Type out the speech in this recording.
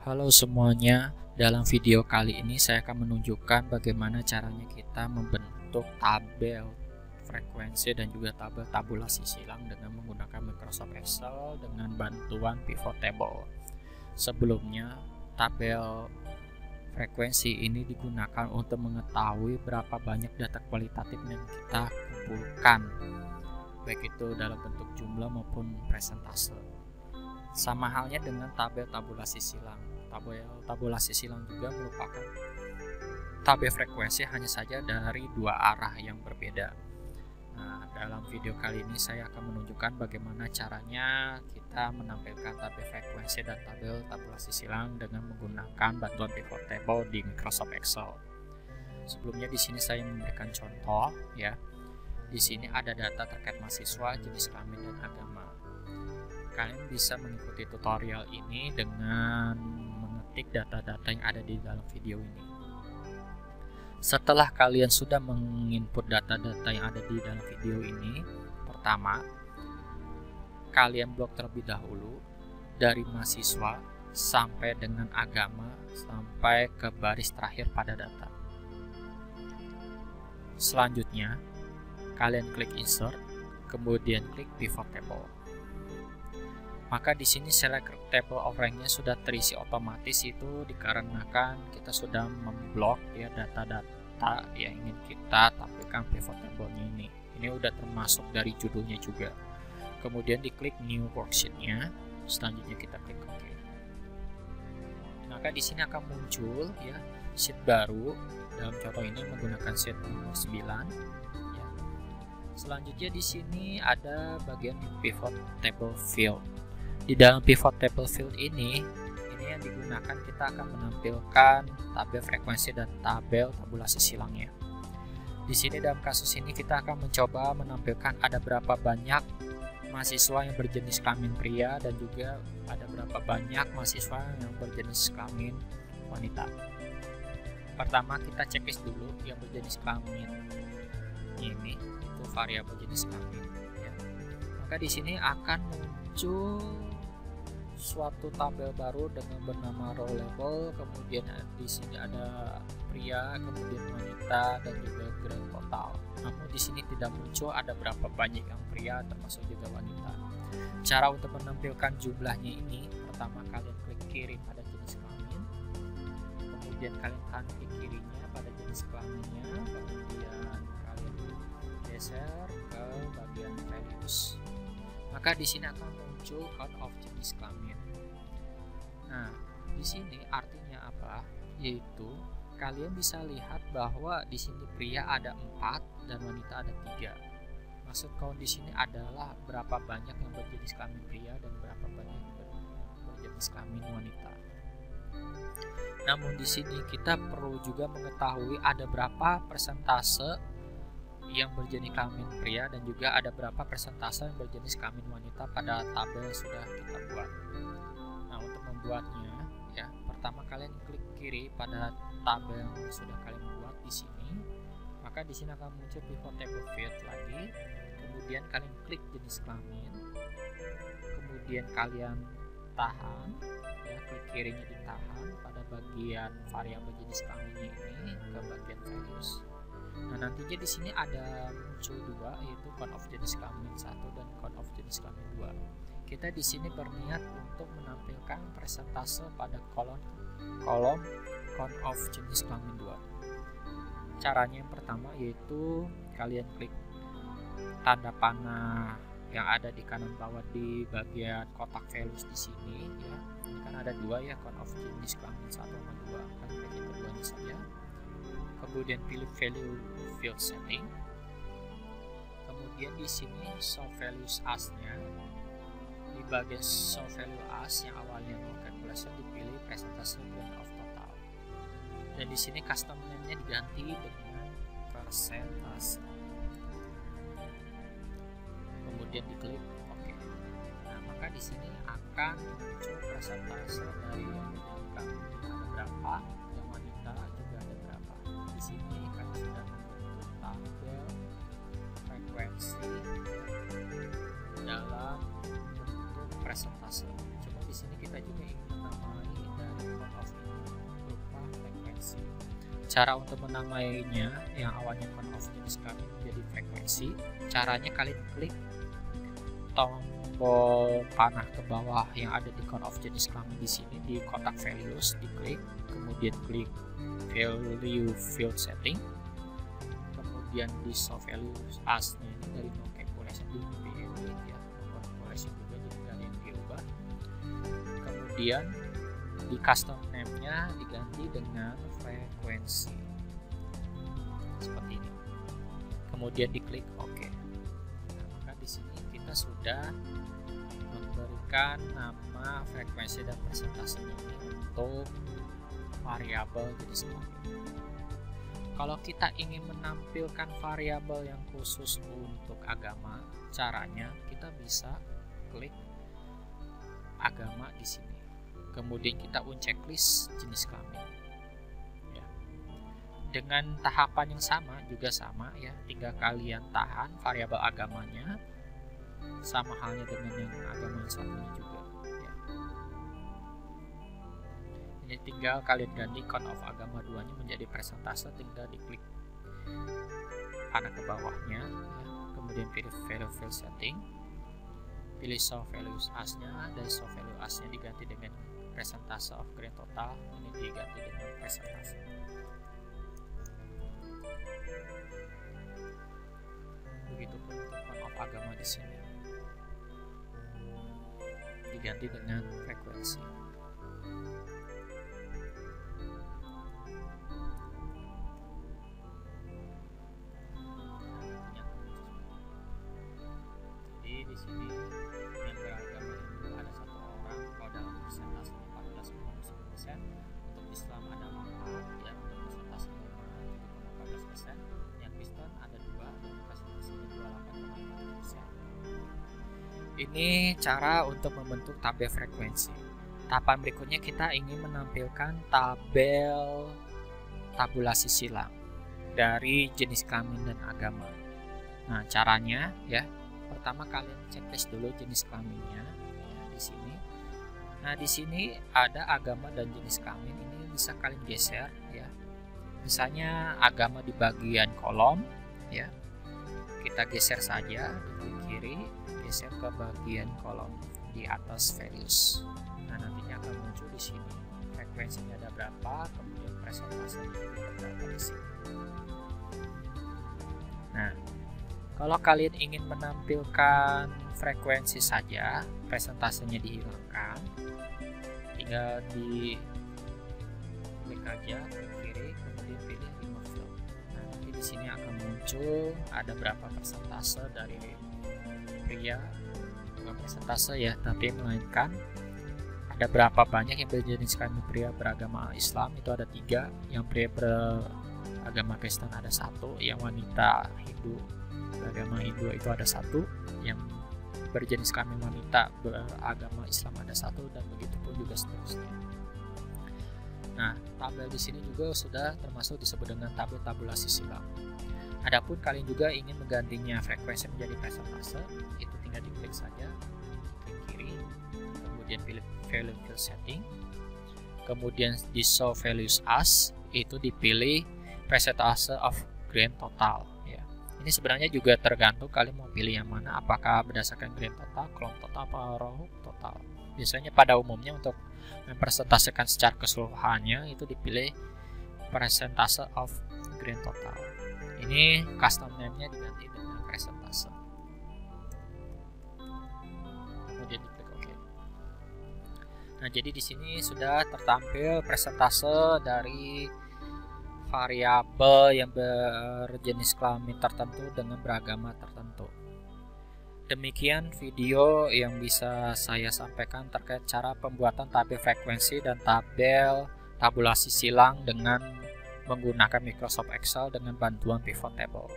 Halo semuanya, dalam video kali ini saya akan menunjukkan bagaimana caranya kita membentuk tabel frekuensi dan juga tabel tabulasi silang dengan menggunakan Microsoft Excel dengan bantuan pivot table. Sebelumnya, tabel frekuensi ini digunakan untuk mengetahui berapa banyak data kualitatif yang kita kumpulkan, baik itu dalam bentuk jumlah maupun presentase. Sama halnya dengan tabel tabulasi silang. Tabel tabulasi silang juga merupakan tabel frekuensi, hanya saja dari dua arah yang berbeda. Nah, dalam video kali ini saya akan menunjukkan bagaimana caranya kita menampilkan tabel frekuensi dan tabel tabulasi silang dengan menggunakan bantuan pivot table di Microsoft Excel. Sebelumnya di sini saya memberikan contoh ya. Di sini ada data terkait mahasiswa, jenis kelamin dan agama. Kalian bisa mengikuti tutorial ini dengan mengetik data-data yang ada di dalam video ini. Setelah kalian sudah menginput data-data yang ada di dalam video ini, pertama, kalian blok terlebih dahulu dari mahasiswa sampai dengan agama sampai ke baris terakhir pada data. Selanjutnya, kalian klik insert, kemudian klik pivot table. Maka di sini select table of rank-nya sudah terisi otomatis, itu dikarenakan kita sudah memblok ya data-data yang ingin kita tampilkan pivot table-nya ini. Ini udah termasuk dari judulnya juga. Kemudian diklik new worksheet-nya, selanjutnya kita klik OK. Maka di sini akan muncul ya sheet baru. Dalam contoh ini menggunakan sheet nomor 9. Ya. Selanjutnya di sini ada bagian pivot table field. Di dalam pivot table field ini yang digunakan, kita akan menampilkan tabel frekuensi dan tabel tabulasi silangnya. Di sini dalam kasus ini kita akan mencoba menampilkan ada berapa banyak mahasiswa yang berjenis kelamin pria dan juga ada berapa banyak mahasiswa yang berjenis kelamin wanita. Pertama kita checklist dulu yang berjenis kelamin ini, itu variabel jenis kelamin. Ya. Maka di sini akan muncul suatu tabel baru dengan bernama row label, kemudian di sini ada pria, kemudian wanita dan juga grade total. Namun di sini tidak muncul ada berapa banyak yang pria termasuk juga wanita. Cara untuk menampilkan jumlahnya ini, pertama kalian klik kiri pada jenis kelamin, kemudian kalian tahan klik kirinya pada jenis kelaminnya, kemudian kalian geser ke bagian values. Maka di sini akan muncul count of jenis kelamin. Nah, di sini artinya apa? Yaitu kalian bisa lihat bahwa di sini pria ada 4 dan wanita ada 3. Maksud count di sini adalah berapa banyak yang berjenis kelamin pria dan berapa banyak yang berjenis kelamin wanita. Namun di sini kita perlu juga mengetahui ada berapa persentase yang berjenis kelamin pria dan juga ada berapa persentase yang berjenis kelamin wanita pada tabel yang sudah kita buat. Nah, untuk membuatnya ya, pertama kalian klik kiri pada tabel yang sudah kalian buat di sini. Maka di sini akan muncul pivot table field lagi. Kemudian kalian klik jenis kelamin. Kemudian kalian tahan ya, klik kirinya ditahan pada bagian variabel jenis kelaminnya ini ke bagian values. Nah, nantinya di sini ada muncul dua, yaitu count of jenis kelamin 1 dan count of jenis kelamin 2. Kita di sini berniat untuk menampilkan persentase pada kolom count of jenis kelamin 2. Caranya yang pertama yaitu kalian klik tanda panah yang ada di kanan bawah di bagian kotak values di sini ya. Ini kan ada dua ya, count of jenis kelamin 1 sama 2. Kalian klik yang keduanya saja. Kemudian pilih value field setting. Kemudian di sini show values as-nya. Di bagian show value as yang awalnya no calculation dipilih presentasi blend of total. Dan di sini custom name-nya diganti dengan persentase. Kemudian diklik OK. Nah, maka di sini akan muncul persentase dari yang menjadi ada berapa, yang wanita juga ada berapa. Di sini kami sudah membentuk tabel frekuensi dalam bentuk presentase. Cuma di sini kita juga ingin menamai dari Cara untuk menamainya yang awalnya count of jenis kelamin menjadi frekuensi, caranya kalian klik tombol panah ke bawah yang ada di count of jenis kelamin di sini di kotak values, diklik, kemudian klik value field setting, kemudian di show values as-nya ini dari no calculation dipilih ya, no calculation juga jadi nggak ada yang diubah. Kemudian di custom name-nya diganti dengan frekuensi seperti ini, kemudian diklik OK. Nah, maka di sini kita sudah memberikan nama, frekuensi, dan persentasenya untuk variabel jenis kelamin. Kalau kita ingin menampilkan variabel yang khusus untuk agama, caranya kita bisa klik agama di sini. Kemudian kita unchecklist jenis kelamin. Ya. Dengan tahapan yang sama, juga sama ya, tinggal kalian tahan variabel agamanya, sama halnya dengan yang agama yang satunya juga. Ya. Ini tinggal kalian ganti count of agama 2-nya menjadi persentase, tinggal diklik panah ke bawahnya, ya. Kemudian pilih value field setting, pilih show values as-nya, dari show value as-nya diganti dengan persentase of grand total, ini diganti dengan persentase. Begitupun untuk count of agama di sini diganti dengan frekuensi. Jadi di sini yang beragama Hindu ada 1 orang, kalau dalam persentasenya 14,9%, untuk Islam ada 4, ya untuk persentasenya 7,14%, yang Kristen ada 2 dan persentasenya 28,4%. Ini cara untuk membentuk tabel frekuensi. Tahapan berikutnya kita ingin menampilkan tabel tabulasi silang dari jenis kelamin dan agama. Nah, caranya ya, pertama kalian checklist dulu jenis kelaminnya ya, di sini. Nah, di sini ada agama dan jenis kelamin, ini bisa kalian geser ya. Misalnya agama di bagian kolom ya. Kita geser saja di kiri, geser ke bagian kolom di atas values. Nah, nantinya akan muncul di sini frekuensinya ada berapa, kemudian persentasenya juga berapa di sini. Nah, kalau kalian ingin menampilkan frekuensi saja, persentasenya dihilangkan, tinggal di klik aja ke kiri, kemudian pilih remove field. Nah, nanti di sini akan muncul ada berapa persentase dari pria, bukan persentase ya, tapi melainkan ada berapa banyak yang berjenis kelamin pria beragama Islam, itu ada 3, yang pria beragama Kristen ada 1, yang wanita Hindu beragama Hindu itu ada 1, yang berjenis kelamin wanita beragama Islam ada 1, dan begitu pun juga seterusnya. Nah, tabel di sini juga sudah termasuk disebut dengan tabel tabulasi silang. Adapun kalian juga ingin menggantinya frekuensi menjadi persentase, itu tinggal diklik saja, klik kiri, kemudian pilih value field setting, kemudian di show values as, itu dipilih persentase of grand total ya. Ini sebenarnya juga tergantung kalian mau pilih yang mana, apakah berdasarkan grand total, column total, atau row total. Biasanya pada umumnya untuk mempresentasekan secara keseluruhannya itu dipilih persentase of grand total. Ini custom name-nya diganti dengan persentase. Kemudian diklik OK. Nah, jadi di sini sudah tertampil persentase dari variabel yang berjenis kelamin tertentu dengan beragama tertentu. Demikian video yang bisa saya sampaikan terkait cara pembuatan tabel frekuensi dan tabel tabulasi silang dengan menggunakan Microsoft Excel dengan bantuan pivot table.